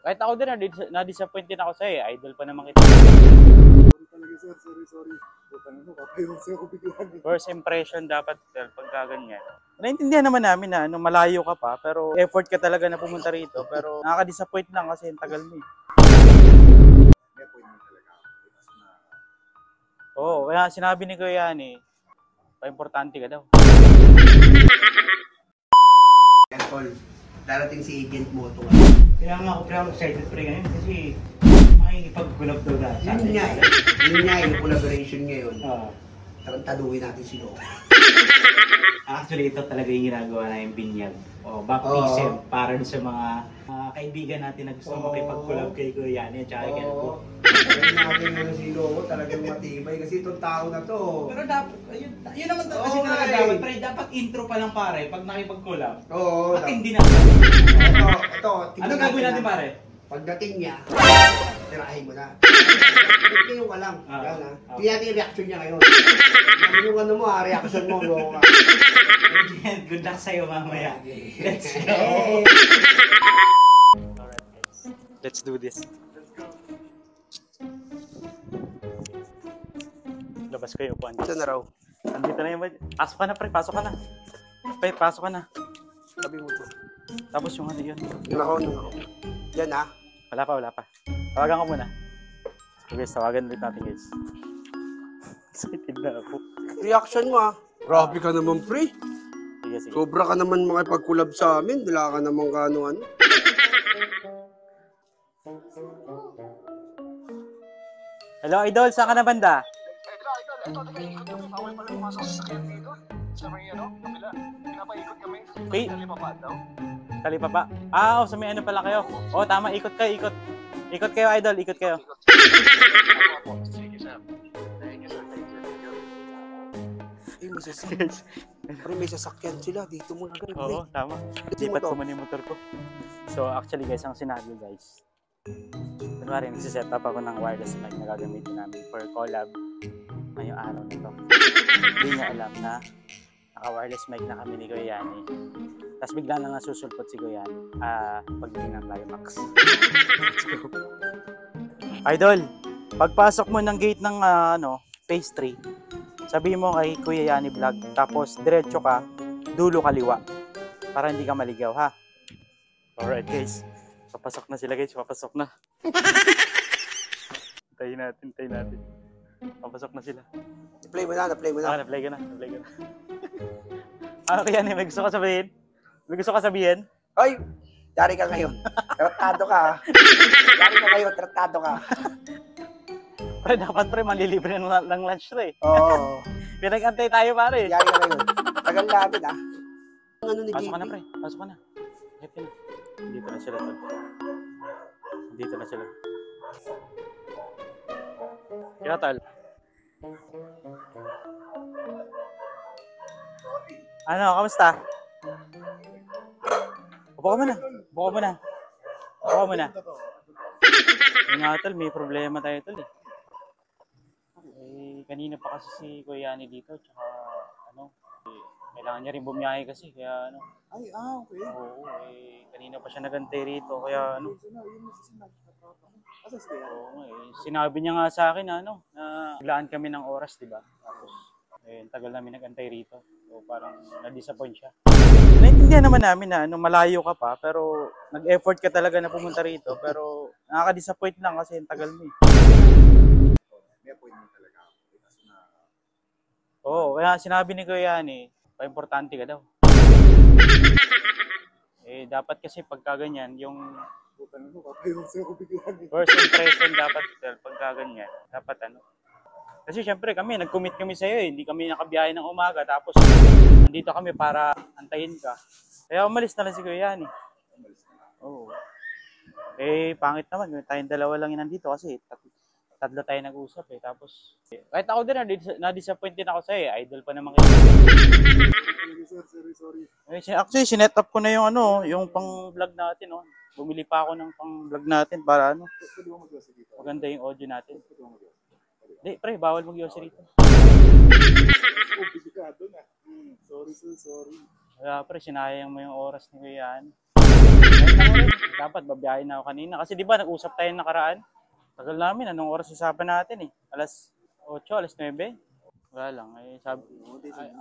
Kahit ako din, na-disappoint din ako sa'yo eh. Idol pa naman kita. Sorry talaga sir, sorry. Putang ino, kapayong sa'yo ko biglaan. First impression dapat pagka ganyan. Naintindihan naman namin na malayo ka pa, pero effort ka talaga na pumunta rito. Pero nakaka-disappoint lang kasi yung tagal mo eh. May appointment talaga ako. Kasi na... Oo, kaya sinabi ni Kuya Yani, pa-importante ka daw. Tol, darating si Agent Moto. Kaya nga ako pre, excited pre ngayon kasi makikipag-collab daw na sa atin. Yun nga, yung collaboration ngayon. Oo. Tarantaduhin natin si Loco. Actually, ito talaga yung ginagawa na yung binyag. O, baptism para sa mga kaibigan natin na gusto makipag-collab kay Kuya Yani at saka kay Loco. Talagang natin ano si Loco, talagang matibay kasi itong tao na to. Pero dapat, yun naman kasi Oo, talaga nga dapat eh. pre, dapat intro pa lang pare pag nakipag-collab. Oo. Matindi na. Ito. Ano gagawin natin pare? Pagdating niya, tirahin mo na. Tingin ka lang. Yan ha. Tingnan natin yung reaction niya ngayon. Yung ano mo ha, reaction mo, Loco. Good luck sa'yo mamaya. Let's go! Alright guys, let's do this. Labas ko yung upuan. Ito na raw. Andito na yung pasok ka na pre, pasok ka na. Pre, pasok ka na. Sabi mo to. Tapos yung ano yun. Yun ako. Yan ha. Wala pa. Tawagan ko muna. So guys, tawagan ulit natin guys. Excited na ako. Reaction mo ha. Grabe ka naman, pre. Sige. Sobra ka naman makipag-collab sa amin. Dala ka naman ka ano. Hello idol, saan ka na banda? Idol, bawal pala pumasok sa sakyan dito. Sa may kabila. Pinapaikot kami. Okay. Kalipapa daw. Kalipapa. Ah, sa may ano pala kayo. Oh, tama, ikot kayo. Ikot kayo idol, ikot kayo. Sige sir. Thank you. May sasakyan. Pre, may sasakyan sila. Dito mo na agad. Oo, tama. Lipat ko man yung motor ko. So actually guys, ang sinabi guys, kunwari nagsiset up ako ng wireless mic na gagamitin namin for collab ngayong araw na to. Hindi niya alam na naka-wireless mic na kami ni Kuya Yani. Tapos bigla na nga susulpot si Kuya Yani. Pagdating ng climax. Let's go. Idol, pagpasok mo ng gate ng phase 3, sabihin mo kay Kuya Yani Vlog, tapos diretso ka, dulo kaliwa. Para hindi ka maligaw, ha? Alright guys, papasok na sila guys, papasok na. Hintayin natin. Papasok na sila. Na-play mo na. Na-play ka na. Ano kaya may gusto ka sabihin? Hoy! Dari ka ngayon. Tratado ka ha. Tratado ka. Pre, dapat pre, manlilibre ng lunch na eh. Oo. Pinag-antay tayo pare. Dari ka ngayon. Tagal namin ha. Ano ni Pasok ka na JP? pre, pasok ka na. Happy na. Dito na sila tol. Dito na sila. Kaya tol. Ano, kamusta? Upo ka muna. Yung nga tol, may problema tayo tol eh. Kanina pa kasi si Kuya Yani dito, tsaka kailangan niya rin bumiyahe kasi, kaya Okay. oo, kanina pa siya nagantay rito, kaya sinabi niya nga sa akin na biglaan kami ng oras, di ba? Tapos, tagal namin nagantay rito, so parang na-disappoint siya. Naintindihan naman namin na malayo ka pa, pero nag-effort ka talaga na pumunta rito, pero nakaka-disappoint lang kasi yung tagal mo eh. May appointment talaga ako. Kasi na... Oo, kaya sinabi ni Kuya Yani, pa-importante ka daw. Dapat kasi pagka ganyan, yung Putang ino, kapayong sa'yo ko biglaan. first impression dapat pagka ganyan, dapat Kasi syempre kami, nag-commit kami sa'yo eh, hindi kami nakabiyahe ng umaga, tapos nandito kami para antayin ka. Kaya umalis na lang si Kuya Yani. Oo. Pangit naman, tayong dalawa lang yun nandito kasi tatlo tayo nag-usap eh. Tapos, kahit ako din, na-disappoint din ako sa'yo eh. Idol pa naman kita. Sorry. Actually, sinet up ko na yung yung pang-vlog natin. Bumili pa ako ng pang-vlog natin para Pwede mo mag-yosi dito. maganda yung audio natin. Pwede mo mag-yosi. Hindi, pre, bawal mag-yosi rito. Komplikado na. Sorry. Kaya pre, sinayang mo yung oras ni Kuya Yani. Dapat babiyahin na ako kanina. Kasi di ba nag-usap tayo nakaraan? Tagal namin. Anong oras usapan natin eh? Alas 8, alas 9? Wala lang. Ay, sabi,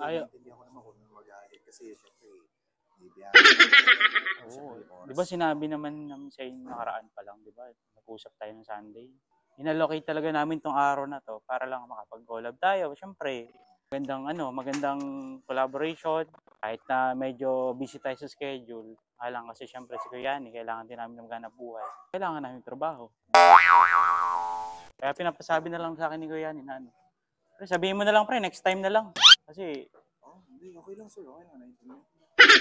ayaw. Hindi ako naman kung mag-aalit kasi syempre, bibiyahe. Oo. Di ba sinabi naman namin sa inyo nakaraan pa lang, di ba? Nag-usap tayo ng Sunday. Inallocate talaga namin tong araw na to para lang makapag-collab tayo. Siyempre, magandang collaboration. Kahit na medyo busy tayo sa schedule. Alang kasi siyempre si Kuya Yani, kailangan din namin ng maghanap buhay. Kailangan namin trabaho. Kaya pinapasabi na lang sa akin ni Kuya Yani na ano. Pero sabihin mo na lang pre, next time na lang. Kasi Hindi, okay lang sir, okay lang.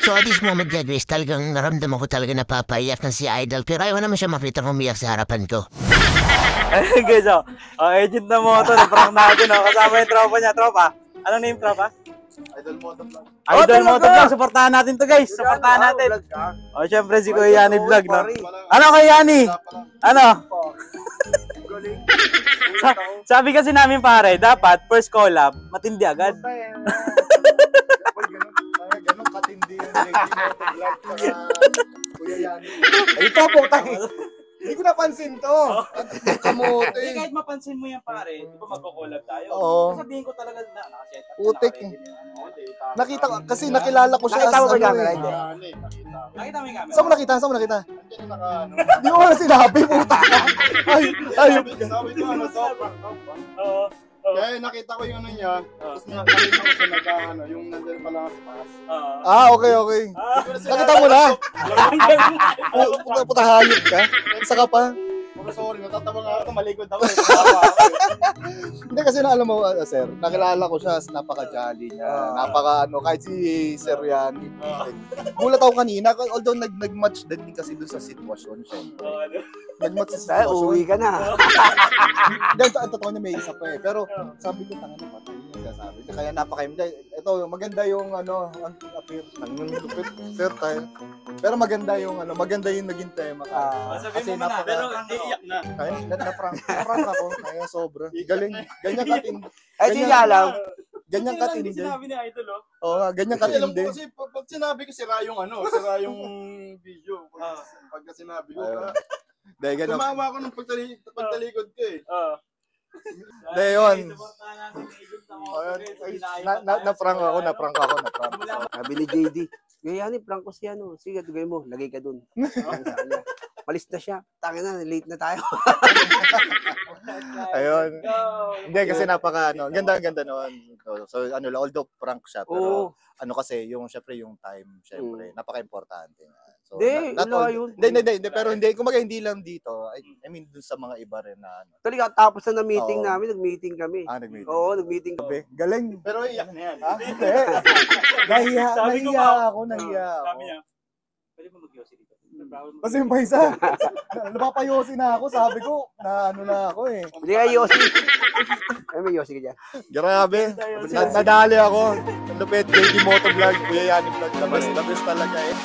So at this moment, guys, talagang naramdaman ko talaga napapaiyak ng si Idol. Pero ayaw naman siya makita umiyak sa harapan ko. guys, agent na moto, na-prank natin, kasama yung tropa niya. Tropa, ano name tropa? Idol Moto Vlog. Idol Moto Vlog, supportahan natin to guys, supportahan natin. Syempre si Kuya Yani Vlog, no? Ano Kuya Yani? Ano? Sabi kasi namin pare, dapat first collab, matindi agad. Ganun katindi yung Moto Vlog para Kuya Yani. Ito po tayo. Hindi ko napansin to. Kamote. Kahit mapansin mo yan pare, di ba magko-collab tayo? Oo. Sabihin ko talaga na nakaset up. Putik. Nakita ko, kasi nakilala ko siya. Nakita mo ba as, yung ano, camera? eh. Hindi. Nakita mo yung camera? Saan mo nakita? Saan mo nakita? Andiyan na naka, ano. Hindi ko wala sinabi, puta. Ay. Sabi ko, ano to, prank up, ah. Oo. Kaya nakita ko yung ano niya, tapos nakita ko siya nagka, yung nandun pala sa taas. Okay. Nakita mo na? Puta hayop ka? Saka pa? Pero sorry, natatawa nga ako, malikod ako. Hindi kasi na alam mo, sir, nakilala ko siya, napaka-jolly niya. Kahit si Sir Yani. Gulat ako kanina, although nag-match din kasi doon sa sitwasyon siya. Nag-match sa Dahil sitwasyon. uwi ka na. Hindi, ang totoo niya may isa pa eh. Pero sabi ko, tanga na patay yung sabi. Kaya napaka-imda. Ito, maganda yung ang appear ng fertile. Pero maganda yung naging tema. Sabihin mo na, pero iiyak na. Kaya na-prank ako. Kaya sobra. Galing. Ganyan katindi. Ay, di niya alam. Ganyan katindi. Sinabi ni Idol, oh. Oo, ganyan Kasi alam ko katindi. kasi, pag sinabi ko, sira yung video. Pagka sinabi ko, Dahil ganun. tumawa ako ng pagtalikod ko eh. Dahil yun. Supportahan natin yung agent na moto. Na-prank ako. Sabi ni JD, Gayani, prank ko siya, no? Sige, tugay mo, lagay ka dun. Palis na siya. Tangin na, late na tayo. Ayun. Hindi kasi ganda noon. So although prank siya pero kasi syempre yung time syempre napaka-importante nga. So hindi pero hindi kumaga hindi lang dito. I mean dun sa mga iba rin na Talaga, tapos na meeting namin, nag-meeting kami. nag-meeting. Oo, nag-meeting kami. Galing. Pero iyak na yan. Nahiya Sabi ko ako. Sabi niya, pwede mo mag-yosi dito. Kasi yung paisa, napapayosi na ako, sabi ko, na ako eh. Hindi ka Yossi. Ay, may Yossi ka dyan. Grabe, nadali ako. Lupit, JD Moto Vlog, Kuya Yani Vlog, the best talaga eh.